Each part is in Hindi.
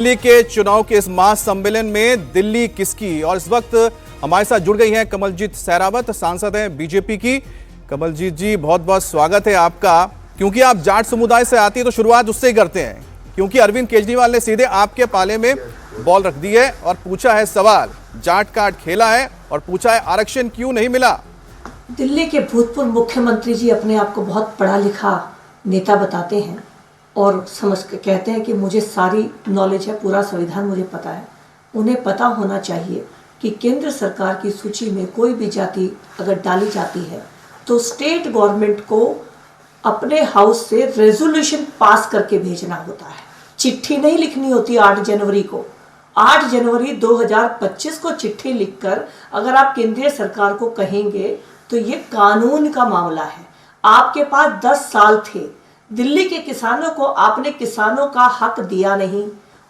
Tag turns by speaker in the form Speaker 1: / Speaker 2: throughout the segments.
Speaker 1: दिल्ली के चुनाव के इस महासम्मेलन में दिल्ली किसकी, और इस वक्त हमारे साथ जुड़ गई हैं कमलजीत सहरावत, सांसद हैं बीजेपी की। कमलजीत जी, बहुत बहुत स्वागत है आपका। क्योंकि आप जाट समुदाय से आती है तो शुरुआत उससे ही करते हैं, क्योंकि अरविंद केजरीवाल ने सीधे आपके पाले में बॉल रख दी है और पूछा है सवाल, जाट कार्ड खेला है और पूछा है आरक्षण क्यों नहीं मिला।
Speaker 2: दिल्ली के भूतपूर्व मुख्यमंत्री जी अपने आप को बहुत पढ़ा लिखा नेता बताते हैं और समझ के कहते हैं कि मुझे सारी नॉलेज है, पूरा संविधान मुझे पता है। उन्हें पता होना चाहिए कि केंद्र सरकार की सूची में कोई भी जाति अगर डाली जाती है तो स्टेट गवर्नमेंट को अपने हाउस से रेजोल्यूशन पास करके भेजना होता है। चिट्ठी नहीं लिखनी होती 8 जनवरी को। 8 जनवरी 2025 को चिट्ठी लिखकर अगर आप केंद्रीय सरकार को कहेंगे तो ये कानून का मामला है। आपके पास 10 साल थे, दिल्ली के किसानों को आपने किसानों का हक दिया नहीं,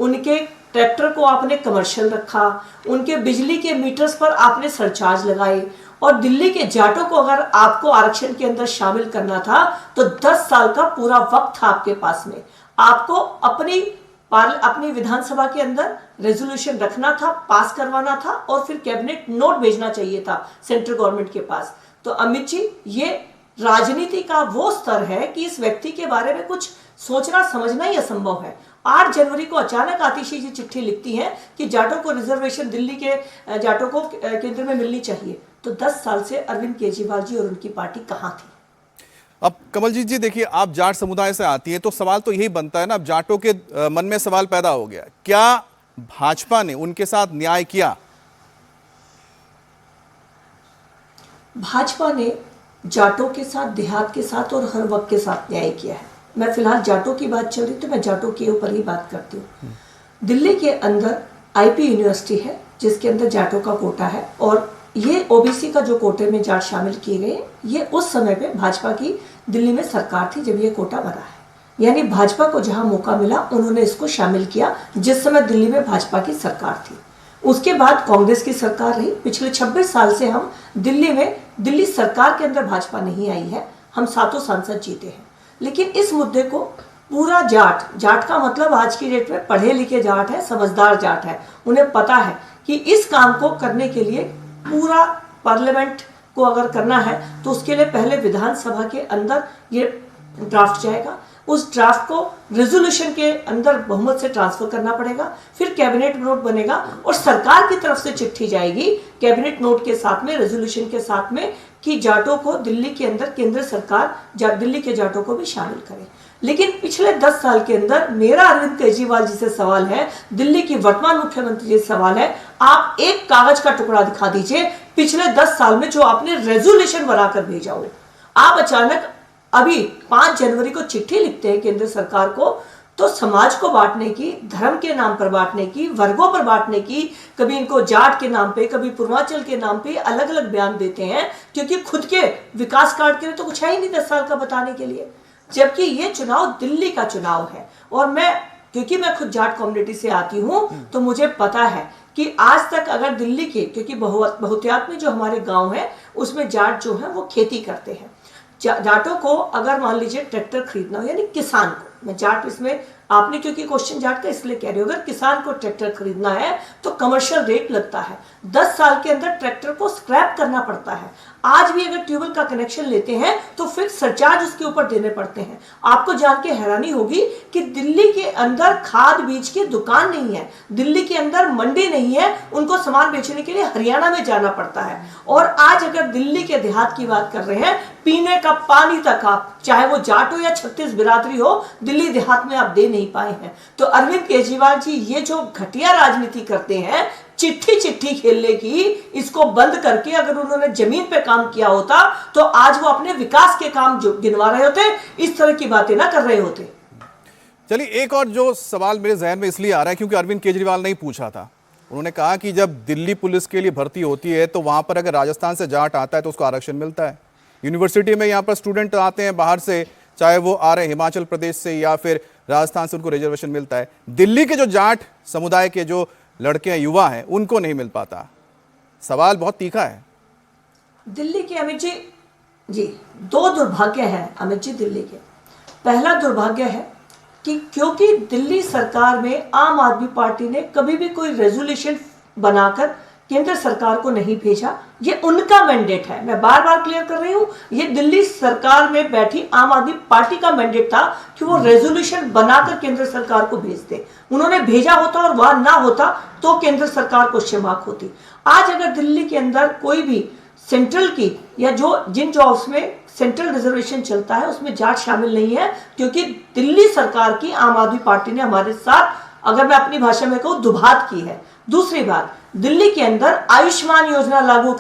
Speaker 2: उनके ट्रैक्टर को आपने कमर्शियल रखा, उनके बिजली के मीटर्स पर आपने सरचार्ज लगाए, और दिल्ली के जाटों को अगर आपको आरक्षण के अंदर शामिल करना था तो 10 साल का पूरा वक्त था आपके पास में। आपको अपनी विधानसभा के अंदर रेजोल्यूशन रखना था, पास करवाना था और फिर कैबिनेट नोट भेजना चाहिए था सेंट्रल गवर्नमेंट के पास। तो अमित जी, ये राजनीति का वो स्तर है कि इस व्यक्ति के बारे में कुछ सोचना समझना ही असंभव है। 8 जनवरी को अचानक आतिशी जी चिट्ठी लिखती हैं कि जाटों को रिजर्वेशन, दिल्ली के जाटों को केंद्र में मिलनी चाहिए। तो 10 साल से अरविंद केजरीवाल जी और उनकी पार्टी कहां थी?
Speaker 1: अब कमलजीत जी देखिए, आप जाट समुदाय से आती है तो सवाल तो यही बनता है ना, अब जाटों के मन में सवाल पैदा हो गया, क्या भाजपा ने उनके साथ न्याय किया?
Speaker 2: भाजपा ने जाटों के साथ, देहात के साथ और हर वक्त के साथ न्याय किया है। मैं फिलहाल जाटों की बात चल रही तो मैं जाटों के ऊपर ही बात करती हूँ। दिल्ली के अंदर आईपी यूनिवर्सिटी है जिसके अंदर जाटों का कोटा है, और ये ओबीसी का जो कोटे में जाट शामिल किए गए, ये उस समय पे भाजपा की दिल्ली में सरकार थी जब ये कोटा बना है। यानी भाजपा को जहां मौका मिला उन्होंने इसको शामिल किया, जिस समय दिल्ली में भाजपा की सरकार थी। उसके बाद कांग्रेस की सरकार रही। पिछले 26 साल से हम दिल्ली सरकार के अंदर भाजपा नहीं आई है, हम 7 सांसद जीते हैं। लेकिन इस मुद्दे को पूरा जाट का मतलब आज की डेट में पढ़े लिखे जाट है, समझदार जाट है, उन्हें पता है कि इस काम को करने के लिए पूरा पार्लियामेंट को अगर करना है तो उसके लिए पहले विधानसभा के अंदर ये ड्राफ्ट जाएगा, उस ड्राफ्ट को रेजोल्यूशन के अंदर बहुमत से ट्रांसफर करना पड़ेगा, फिर कैबिनेट नोट बनेगा और सरकार की तरफ से चिट्ठी जाएगी कैबिनेट नोट के साथ में, रेजोल्यूशन के साथ में, कि जाटों को दिल्ली के अंदर केंद्र सरकार दिल्ली के जाटों को भी शामिल करे। लेकिन पिछले 10 साल के अंदर मेरा अरविंद केजरीवाल जी से सवाल है, दिल्ली की वर्तमान मुख्यमंत्री जी से सवाल है, आप एक कागज का टुकड़ा दिखा दीजिए पिछले 10 साल में जो आपने रेजोल्यूशन बनाकर भेजा हो। आप अचानक अभी 5 जनवरी को चिट्ठी लिखते हैं केंद्र सरकार को, तो समाज को बांटने की, धर्म के नाम पर बांटने की, वर्गों पर बांटने की, कभी इनको जाट के नाम पे, कभी पूर्वांचल के नाम पे अलग अलग बयान देते हैं, क्योंकि खुद के विकास कार्ड के लिए तो कुछ है ही नहीं 10 साल का बताने के लिए। जबकि ये चुनाव दिल्ली का चुनाव है, और क्योंकि मैं खुद जाट कम्युनिटी से आती हूँ तो मुझे पता है कि आज तक अगर दिल्ली के, क्योंकि बहुतायत में जो हमारे गाँव है उसमें जाट जो है वो खेती करते हैं। जाटों को अगर मान लीजिए ट्रैक्टर खरीदना हो, यानी किसान को, मैं जाट इसमें आपने क्योंकि क्वेश्चन जाट का इसलिए कह रही हूँ, अगर किसान को ट्रैक्टर खरीदना है तो कमर्शियल रेट लगता है, 10 साल के अंदर ट्रैक्टर को स्क्रैप करना पड़ता है। आज भी अगर ट्यूबवेल का कनेक्शन लेते हैं तो फिक्स सरचार्ज उसके ऊपर देने पड़ते हैं। आपको जान के हैरानी होगी कि दिल्ली के अंदर खाद बीज की दुकान नहीं है, दिल्ली के अंदर मंडी नहीं है, उनको सामान बेचने के लिए हरियाणा में जाना पड़ता है। और आज अगर दिल्ली के देहात की बात कर रहे हैं, पीने का पानी तक आप, चाहे वो जाट हो या 36 बिरादरी हो, दिल्ली देहात में आप दे नहीं पाए हैं। तो अरविंद केजरीवाल जी ये जो घटिया राजनीति करते हैं, चिट्ठी खेलने की, इसको बंद करके अगर उन्होंने जमीन पे काम किया होता तो आज वो अपने विकास के काम जो गिनवा रहे होते, इस तरह की बातें ना कर रहे होते।
Speaker 1: चलिए, एक और जो सवाल मेरे जहन में इसलिए आ रहा है क्योंकि अरविंद केजरीवाल ने ही पूछा था। उन्होंने कहा कि जब दिल्ली पुलिस के लिए भर्ती होती है तो वहां पर अगर राजस्थान से जाट आता है तो उसको आरक्षण मिलता है। यूनिवर्सिटी में यहाँ पर स्टूडेंट आते हैं बाहर से, चाहे वो आ रहे हैं हिमाचल प्रदेश से या फिर राजस्थान से, उनको रिजर्वेशन मिलता है। दिल्ली के जो जाट समुदाय के जो लड़के हैं, युवा हैं, उनको नहीं मिल पाता। सवाल बहुत तीखा है।
Speaker 2: दिल्ली के अमित जी 2 दुर्भाग्य है अमित जी दिल्ली के। पहला दुर्भाग्य है कि क्योंकि दिल्ली सरकार में आम आदमी पार्टी ने कभी भी कोई रेजोल्यूशन बनाकर केंद्र सरकार को नहीं भेजा, ये उनका मैंडेट है। मैं बार बार क्लियर कर रही हूं, ये दिल्ली सरकार में बैठी आम आदमी पार्टी का मैंडेट था कि वो रेजोल्यूशन बनाकर केंद्र सरकार को भेज दे। उन्होंने भेजा होता और वहां ना होता तो केंद्र सरकार क्वेश्चन मार्क होती। आज अगर दिल्ली के अंदर कोई भी सेंट्रल की या जिन जॉब्स में सेंट्रल रिजर्वेशन चलता है उसमें जाट शामिल नहीं है, क्योंकि दिल्ली सरकार की आम आदमी पार्टी ने हमारे साथ, अगर मैं अपनी भाषा में कहूं, दुभात की है। दूसरी बात, दिल्ली के अंदर आयुष्मान योजना लागू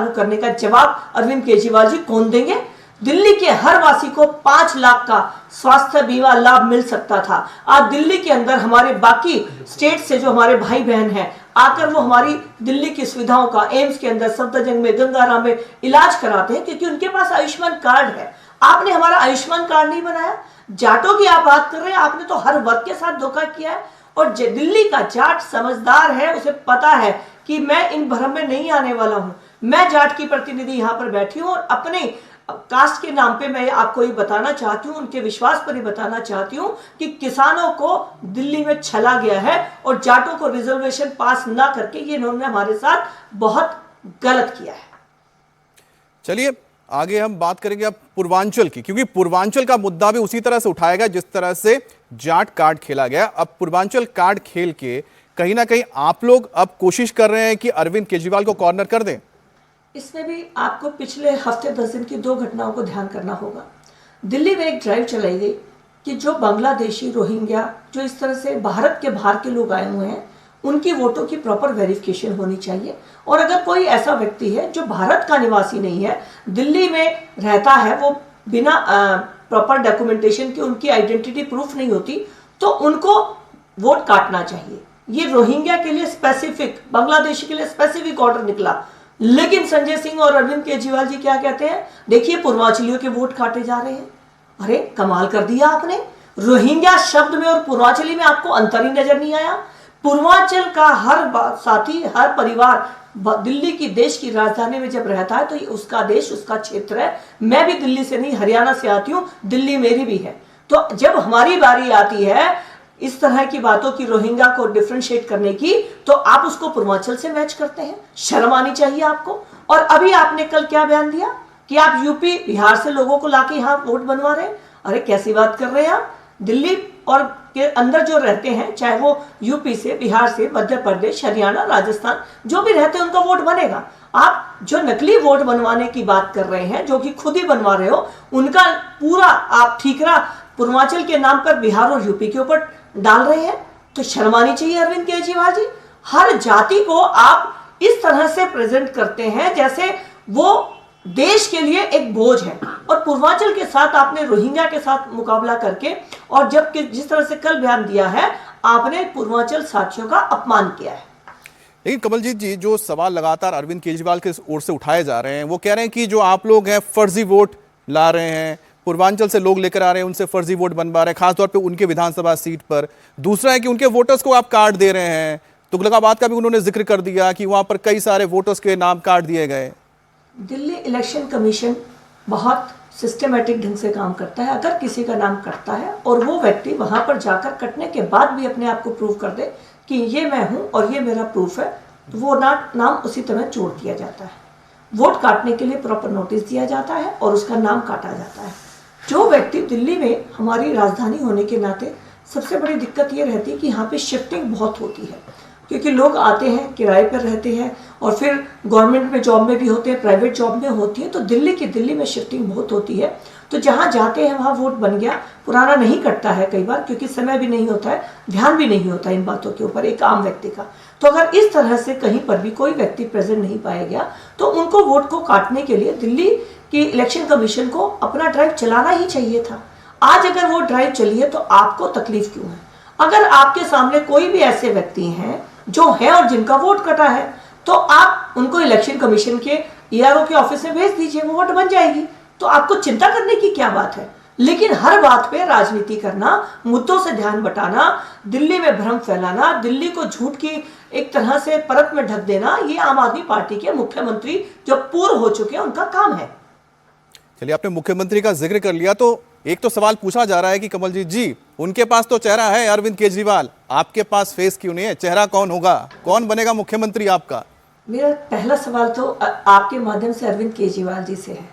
Speaker 2: करने का जवाब अरविंद केजरीवाल जी कौन देंगे? दिल्ली के हर वासी को 5 लाख का स्वास्थ्य बीमा लाभ मिल सकता था। आज दिल्ली के अंदर हमारे बाकी स्टेट से जो हमारे भाई बहन हैं आकर वो हमारी दिल्ली की सुविधाओं का एम्स के अंदर, सफदरजंग में, गंगाराम में इलाज कराते हैं क्योंकि उनके पास आयुष्मान कार्ड है। आपने हमारा आयुष्मान कार्ड नहीं बनाया। जाटों की आप बात कर रहे हैं, आपने तो हर वर्ग के साथ धोखा किया है। और दिल्ली का जाट समझदार है, उसे पता है कि मैं इन भ्रम में नहीं आने वाला हूं। मैं जाट की प्रतिनिधि यहां पर बैठी हूं और अपने कास्ट के नाम पे मैं आपको ये बताना चाहती हूँ, उनके विश्वास पर ही बताना चाहती हूँ कि किसानों को दिल्ली में छला गया है और जाटों को रिजर्वेशन पास ना करके ये इन्होंने हमारे साथ बहुत गलत किया है।
Speaker 1: चलिए आगे हम बात करेंगे अब पूर्वांचल की, क्योंकि पूर्वांचल का मुद्दा भी उसी तरह से उठाया गया जिस तरह से जाट कार्ड खेला गया। अब पूर्वांचल कार्ड खेल के कहीं ना कहीं आप लोग अब कोशिश कर रहे हैं कि अरविंद केजरीवाल को कॉर्नर कर दें।
Speaker 2: इसमें भी आपको पिछले हफ्ते 10 दिन की 2 घटनाओं को ध्यान करना होगा। दिल्ली में एक ड्राइव चलाई गई कि जो बांग्लादेशी, रोहिंग्या, जो इस तरह से भारत के बाहर के लोग आए हुए हैं, उनकी वोटों की प्रॉपर वेरिफिकेशन होनी चाहिए। और अगर कोई ऐसा व्यक्ति है जो भारत का निवासी नहीं है, दिल्ली में रहता है, वो बिना प्रॉपर डॉक्यूमेंटेशन के उनकी आइडेंटिटी प्रूफ नहीं होती, तो उनको वोट काटना चाहिए। ये रोहिंग्या के लिए स्पेसिफिक, बांग्लादेशी के लिए स्पेसिफिक ऑर्डर निकला। लेकिन संजय सिंह और अरविंद केजरीवाल जी क्या कहते हैं? देखिए पूर्वांचलियों के वोट काटे जा रहे हैं। अरे कमाल कर दिया आपने। रोहिंग्या शब्द में और पूर्वांचली में आपको अंतर ही नजर नहीं आया। पूर्वांचल का हर साथी, हर परिवार दिल्ली की, देश की राजधानी में जब रहता है तो ये उसका देश, उसका क्षेत्र है। मैं भी दिल्ली से नहीं, हरियाणा से आती हूँ, दिल्ली मेरी भी है। तो जब हमारी बारी आती है इस तरह की बातों की, रोहिंग्या को डिफरेंशिएट करने की, तो आप उसको पूर्वांचल से मैच करते हैं। शर्म आनी चाहिए आपको। और अभी आपने कल क्या बयान दिया कि आप यूपी, बिहार से लोगों को लाके यहाँ वोट बनवा रहे हैं। अरे कैसी बात कर रहे हैं आप? दिल्ली और के अंदर जो रहते हैं, चाहे वो यूपी से, बिहार से, मध्य प्रदेश, हरियाणा, राजस्थान, जो भी रहते हैं उनका वोट बनेगा। आप जो नकली वोट बनवाने की बात कर रहे हैं, जो कि खुद ही बनवा रहे हो, उनका पूरा आप ठीकरा पूर्वांचल के नाम पर बिहार और यूपी के ऊपर डाल रहे हैं। तो शर्म आनी चाहिए अरविंद केजरीवाल जी। हर जाति को आप इस तरह से प्रेजेंट करते हैं जैसे वो देश के लिए एक बोझ है। और पूर्वांचल के साथ आपने रोहिंग्या के साथ मुकाबला करके, और जब जिस तरह से कल बयान दिया है, आपने पूर्वांचल साथियों का अपमान किया है।
Speaker 1: लेकिन कमलजीत जी, जो सवाल लगातार अरविंद केजरीवाल के ओर से उठाए जा रहे हैं, वो कह रहे हैं कि जो आप लोग हैं फर्जी वोट ला रहे हैं, पूर्वांचल से लोग लेकर आ रहे हैं, उनसे फर्जी वोट बनवा रहे हैं, खासतौर पे उनके विधानसभा सीट पर। दूसरा है कि उनके वोटर्स को आप कार्ड दे रहे हैं। तुगलकाबाद का भी उन्होंने जिक्र कर दिया कि वहां पर कई सारे वोटर्स के नाम कार्ड दिए गए।
Speaker 2: दिल्ली इलेक्शन कमीशन बहुत सिस्टमेटिक ढंग से काम करता है। अगर किसी का नाम कटता है और वो व्यक्ति वहां पर जाकर कटने के बाद भी अपने आप को प्रूव कर दे कि ये मैं हूं और ये मेरा प्रूफ है, तो वो नाम उसी तरह जोड़ दिया जाता है। वोट काटने के लिए प्रॉपर नोटिस दिया जाता है और उसका नाम काटा जाता है। जो व्यक्ति, दिल्ली में हमारी राजधानी होने के नाते सबसे बड़ी दिक्कत ये रहती है कि यहाँ पे शिफ्टिंग बहुत होती है, क्योंकि लोग आते हैं, किराए पर रहते हैं और फिर गवर्नमेंट में जॉब में भी होते हैं, प्राइवेट जॉब में होती है। तो दिल्ली में शिफ्टिंग बहुत होती है। तो जहाँ जाते हैं वहाँ वोट बन गया, पुराना नहीं कटता है कई बार, क्योंकि समय भी नहीं होता है, ध्यान भी नहीं होता इन बातों के ऊपर एक आम व्यक्ति का। तो अगर इस तरह से कहीं पर भी कोई व्यक्ति प्रेजेंट नहीं पाया गया, तो उनको वोट को काटने के लिए दिल्ली की इलेक्शन कमीशन को अपना ड्राइव चलाना ही चाहिए था। आज अगर वो ड्राइव चली है तो आपको तकलीफ क्यों है? अगर आपके सामने कोई भी ऐसे व्यक्ति हैं जो है और जिनका वोट कटा है, तो आप उनको इलेक्शन कमीशन के ERO के ऑफिस में भेज दीजिए, वो वोट बन जाएगी। तो आपको चिंता करने की क्या बात है? लेकिन हर बात पे राजनीति करना, मुद्दों से ध्यान बटाना, दिल्ली में भ्रम फैलाना, दिल्ली को झूठ की एक तरह से परत में ढक देना, ये आम आदमी पार्टी के मुख्यमंत्री जो पूर्व हो चुके हैं उनका काम है।
Speaker 1: चलिए, आपने मुख्यमंत्री का जिक्र कर लिया, तो एक तो सवाल पूछा जा रहा है कि कमलजीत जी, उनके पास तो चेहरा है अरविंद केजरीवाल, आपके पास फेस क्यों नहीं है? चेहरा कौन होगा, कौन बनेगा मुख्यमंत्री आपका?
Speaker 2: मेरा पहला सवाल तो आपके माध्यम से अरविंद केजरीवाल जी से है।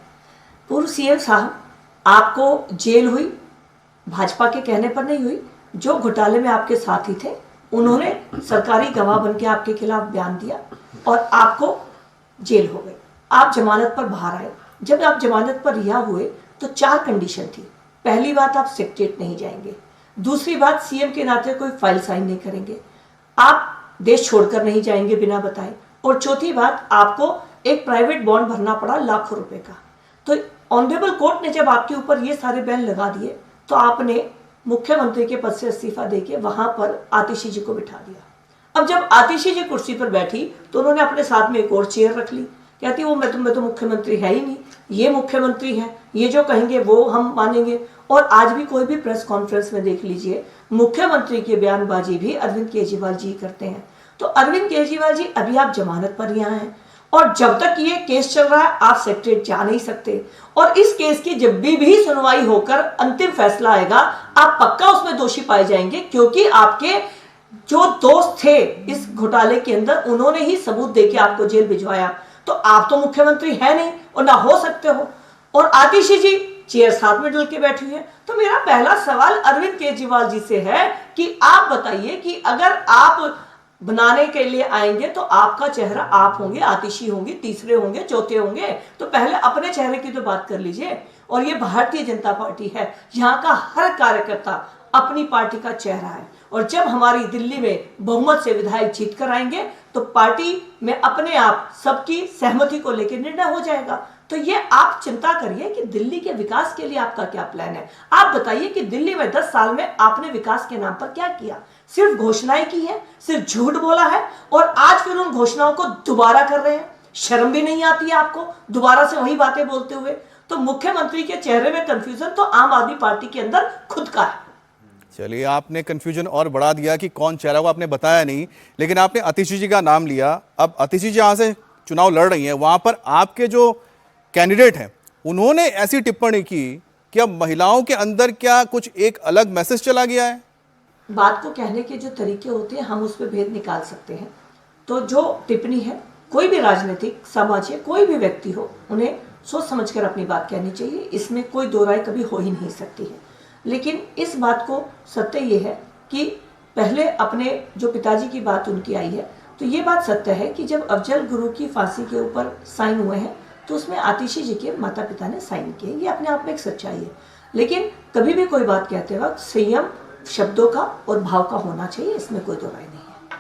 Speaker 2: पूर्व सीएम साहब, आपको जेल हुई, भाजपा के कहने पर नहीं हुई। जो घोटाले में आपके साथी थे, उन्होंने सरकारी गवाह बन के आपके खिलाफ बयान दिया और आपको जेल हो गई। आप जमानत पर बाहर आए। जब आप जमानत पर रिहा हुए तो 4 कंडीशन थी। पहली बात, आप सेक्रेटरीट नहीं जाएंगे। दूसरी बात, सीएम के नाते कोई फाइल साइन नहीं करेंगे। आप देश छोड़कर नहीं जाएंगे बिना बताए। और चौथी बात, आपको एक प्राइवेट बॉन्ड भरना पड़ा लाखों रुपए का। तो ऑनरेबल कोर्ट ने जब आपके ऊपर ये सारे बैन लगा दिए तो आपने मुख्यमंत्री के पद से इस्तीफा देके वहां पर आतिशी जी को बिठा दिया। अब जब आतिशी जी कुर्सी पर बैठी तो उन्होंने अपने साथ में एक और चेयर रख ली। कहती वो मैं तो मुख्यमंत्री है ही नहीं, ये मुख्यमंत्री है, ये जो कहेंगे वो हम मानेंगे। और आज भी कोई भी प्रेस कॉन्फ्रेंस में देख लीजिए, मुख्यमंत्री की बयानबाजी भी अरविंद केजरीवाल जी करते हैं। तो अरविंद केजरीवाल जी, अभी आप जमानत पर यहाँ हैं और जब तक ये केस चल रहा है आप सेक्रेटरीट जा नहीं सकते। और इस केस की जब भी सुनवाई होकर अंतिम फैसला आएगा, आप पक्का उसमें दोषी पाए जाएंगे, क्योंकि आपके जो दोस्त थे इस घोटाले के अंदर, उन्होंने ही सबूत देके आपको जेल भिजवाया। तो आप तो मुख्यमंत्री है नहीं और ना हो सकते हो। और आतिशी जी चेयर साथ में डल के बैठी है। तो मेरा पहला सवाल अरविंद केजरीवाल जी से है कि आप बताइए कि अगर आप बनाने के लिए आएंगे तो आपका चेहरा आप होंगे, आतिशी होंगी, तीसरे होंगे, चौथे होंगे, तो पहले अपने चेहरे की तो बात कर लीजिए। और ये भारतीय जनता पार्टी है, यहाँ का हर कार्यकर्ता अपनी पार्टी का चेहरा है। और जब हमारी दिल्ली में बहुमत से विधायक जीत कर आएंगे तो पार्टी में अपने आप सबकी सहमति को लेकर निर्णय हो जाएगा। तो ये आप चिंता करिए कि दिल्ली के विकास के लिए आपका क्या प्लान है। आप बताइए कि दिल्ली में 10 साल में आपने विकास के नाम पर क्या किया? सिर्फ घोषणाएं की है, सिर्फ झूठ बोला है और आज फिर उन घोषणाओं को दोबारा कर रहे हैं। शर्म भी नहीं आती है आपको दोबारा से वही बातें बोलते हुए? तो मुख्यमंत्री के चेहरे में कंफ्यूजन तो आम आदमी पार्टी के अंदर खुद का है।
Speaker 1: चलिए, आपने कंफ्यूजन और बढ़ा दिया कि कौन चेहरा, वो आपने बताया नहीं, लेकिन आपने आतिशी जी का नाम लिया। अब आतिशी जी यहाँ से चुनाव लड़ रही हैं, वहां पर आपके जो कैंडिडेट हैं उन्होंने ऐसी टिप्पणी की कि अब महिलाओं के अंदर क्या कुछ एक अलग मैसेज चला गया है?
Speaker 2: बात को कहने के जो तरीके होते हैं हम उस पर भेद निकाल सकते हैं। तो जो टिप्पणी है, कोई भी राजनीतिक सामाजिक कोई भी व्यक्ति हो, उन्हें सोच समझकर अपनी बात कहनी चाहिए। इसमें कोई दो राय कभी हो ही नहीं सकती है। लेकिन इस बात को सत्य ये है कि पहले अपने जो पिताजी की बात उनकी आई है, तो ये बात सत्य है कि जब अफजल गुरु की फांसी के ऊपर साइन हुए हैं तो उसमें आतिशी जी के माता पिता ने साइन किए। ये अपने आप में एक सच्चाई है। लेकिन कभी भी कोई बात कहते वक्त संयम शब्दों का और भाव का होना चाहिए, इसमें कोई दो राय नहीं है।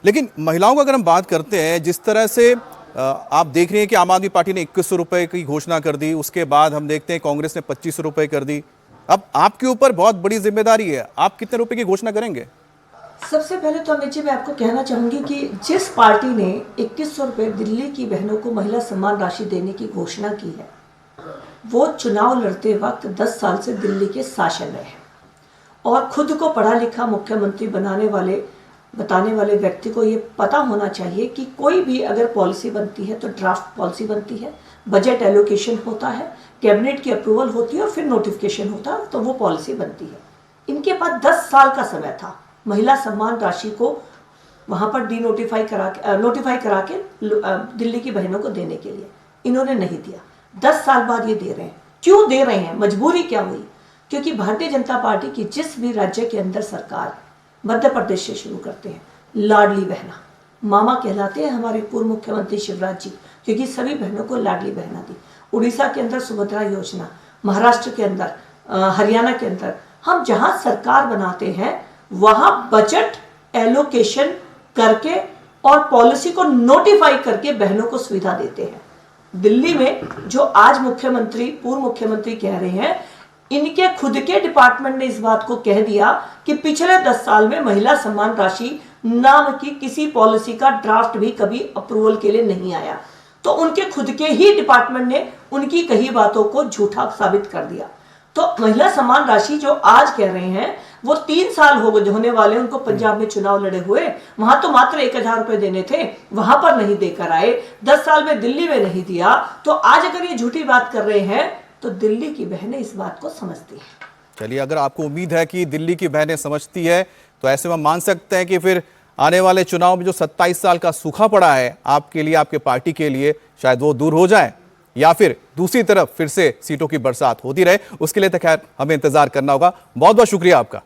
Speaker 1: लेकिन महिलाओं का अगर हम बात करते हैं, जिस तरह से आप देख रहे हैं कि आम आदमी पार्टी ने 2100 रुपए की घोषणा कर दी, उसके बाद हम देखते हैं कांग्रेस ने 2500 रुपए कर दी। अब आपके ऊपर बहुत बड़ी जिम्मेदारी है, आप कितने रुपए की घोषणा करेंगे?
Speaker 2: सबसे पहले तो अमित जी, मैं आपको कहना चाहूंगी कि जिस पार्टी ने 2100 रुपए दिल्ली की बहनों को महिला सम्मान राशि देने की घोषणा की है, वो चुनाव लड़ते वक्त 10 साल से दिल्ली के शासन में है। और खुद को पढ़ा लिखा मुख्यमंत्री बताने वाले व्यक्ति को ये पता होना चाहिए कि कोई भी अगर पॉलिसी बनती है तो ड्राफ्ट पॉलिसी बनती है, बजट एलोकेशन होता है, कैबिनेट की अप्रूवल होती है और फिर नोटिफिकेशन होता है, तो वो पॉलिसी बनती है। इनके पास 10 साल का समय था महिला सम्मान राशि को वहां पर नोटिफाई करा के दिल्ली की बहनों को देने के लिए। इन्होंने नहीं दिया। 10 साल बाद ये दे रहे हैं। क्यों दे रहे हैं? मजबूरी क्या हुई? क्योंकि भारतीय जनता पार्टी की जिस भी राज्य के अंदर सरकार, मध्य प्रदेश से शुरू करते हैं, लाडली बहना मामा कहलाते हैं हमारे पूर्व मुख्यमंत्री शिवराज जी, क्योंकि सभी बहनों को लाडली बहना दी। उड़ीसा के अंदर सुभद्रा योजना, महाराष्ट्र के अंदर, हरियाणा के अंदर, हम जहां सरकार बनाते हैं वहां बजट एलोकेशन करके और पॉलिसी को नोटिफाई करके बहनों को सुविधा देते हैं। दिल्ली में जो आज पूर्व मुख्यमंत्री कह रहे हैं, इनके खुद के डिपार्टमेंट ने इस बात को कह दिया कि पिछले 10 साल में महिला सम्मान राशि नाम की किसी पॉलिसी का ड्राफ्ट भी कभी अप्रूवल के लिए नहीं आया। तो उनके खुद के ही डिपार्टमेंट ने उनकी कही बातों को झूठा साबित कर दिया। तो महिला सम्मान राशि जो आज कह रहे हैं, वो 3 साल होने वाले उनको पंजाब में चुनाव लड़े हुए, वहां तो मात्र 1000 रुपए देने थे, वहां पर नहीं देकर आए। 10 साल में दिल्ली में नहीं दिया। तो आज अगर ये झूठी बात कर रहे हैं तो दिल्ली की बहनें इस बात को समझती हैं।
Speaker 1: चलिए, अगर आपको उम्मीद है कि दिल्ली की बहनें समझती है तो ऐसे में हम मान सकते हैं कि फिर आने वाले चुनाव में जो 27 साल का सूखा पड़ा है आपके लिए, आपके पार्टी के लिए, शायद वो दूर हो जाए या फिर दूसरी तरफ फिर से सीटों की बरसात होती रहे। उसके लिए तो खैर हमें इंतजार करना होगा। बहुत बहुत शुक्रिया आपका।